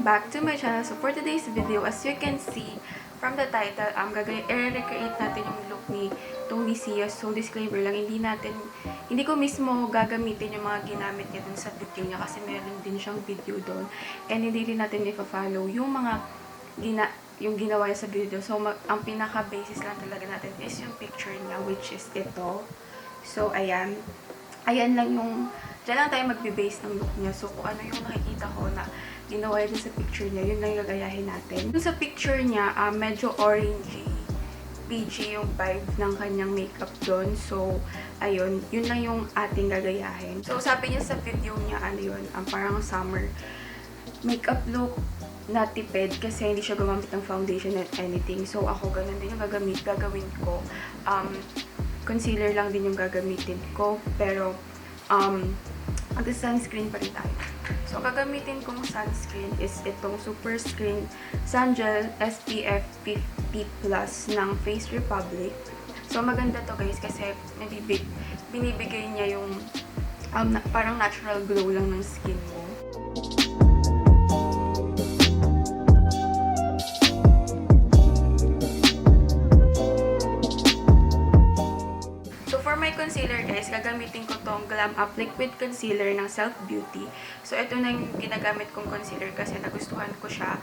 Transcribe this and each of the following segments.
back to my channel. So for today's video, as you can see from the title, i-recreate natin yung look ni Toni Sia. So disclaimer lang, hindi ko mismo gagamitin yung mga ginamit niya dun sa video niya kasi meron din siyang video doon. And hindi rin natin ipa-follow yung mga yung ginawa niya sa video. So ang pinaka-basis lang talaga natin is yung picture niya, which is ito. So ayan lang yung, dyan lang tayo magbe-base ng look niya. So, kung ano yung nakikita ko na ginawa yun sa picture niya, yun lang yung gagayahin natin. Yung sa picture niya, medyo orangey, peachy yung vibe ng kanyang makeup doon. So, ayun, yun lang yung ating gagayahin. So, sabi niya sa video niya, ano yun, parang summer makeup look na tipid kasi hindi siya gumamit ng foundation and anything. So, ako ganun din yung gagawin ko. Concealer lang din yung gagamitin ko, pero mag-sunscreen pa rin tayo. So, gagamitin kong sunscreen is itong Super Screen Sun Gel SPF 50+ ng Face Republic. So, maganda to guys kasi binibigay niya yung parang natural glow lang ng skin mo. Concealer guys, gagamitin ko tong Glam Up Liquid Concealer ng Self Beauty. So, ito na yung ginagamit kong concealer kasi nagustuhan ko siya.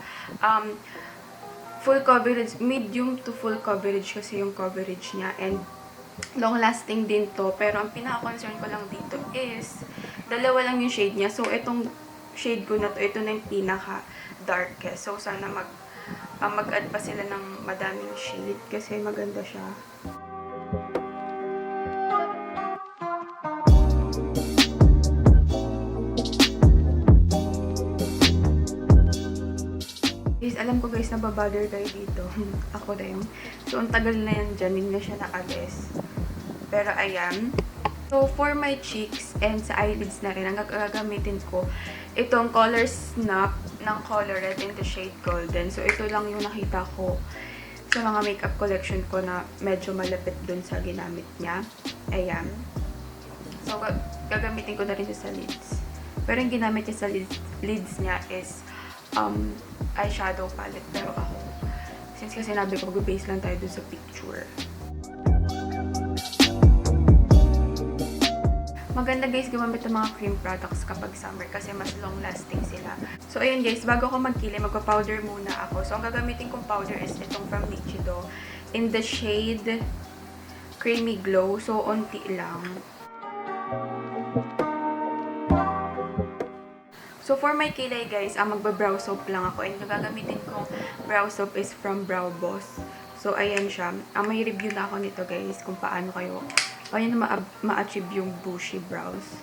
Full coverage, medium to full coverage kasi yung coverage niya. And long lasting din to. Pero ang pinaka-concern ko lang dito is, dalawa lang yung shade niya. So, itong shade ko na to, ito na yung pinaka-darkest. So, sana mag-add pa sila ng madaming shade kasi maganda siya. Alam ko guys, nababother kayo dito. Ako rin. So, ang tagal na yan dyan. Hindi na siya nakalis. Pero, ayan. So, for my cheeks and sa eyelids na rin, ang gagamitin ko, itong Color Snap ng Color Red in the shade Golden. So, ito lang yung nakita ko sa mga makeup collection ko na medyo malapit dun sa ginamit niya. Ayan. So, gagamitin ko na rin siya sa lids. Pero yung ginamit niya sa lids niya is eyeshadow palette. Pero ako, since kasi sinabi ko, mag-base lang tayo dun sa picture. Maganda guys, gumamit ng mga cream products kapag summer kasi mas long lasting sila. So ayun guys, bago ako magkilim, magpa-powder muna ako. So ang gagamitin kong powder is itong from Nichido in the shade Creamy Glow. So onti lang. So, for my kilay, guys, magba-brow soap lang ako. And yung gagamitin kong brow soap is from Brow Boss. So, ayan siya. May review na ako nito, guys, kung paano ma-achieve yung bushy brows.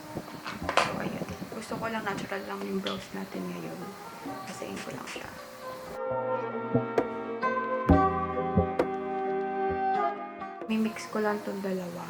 So, ayan. Gusto ko lang natural lang yung brows natin ngayon. Kasain ko lang siya. Mimix ko lang itong dalawa.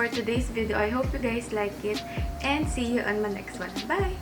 for today's video. I hope you guys like it and see you on my next one. Bye!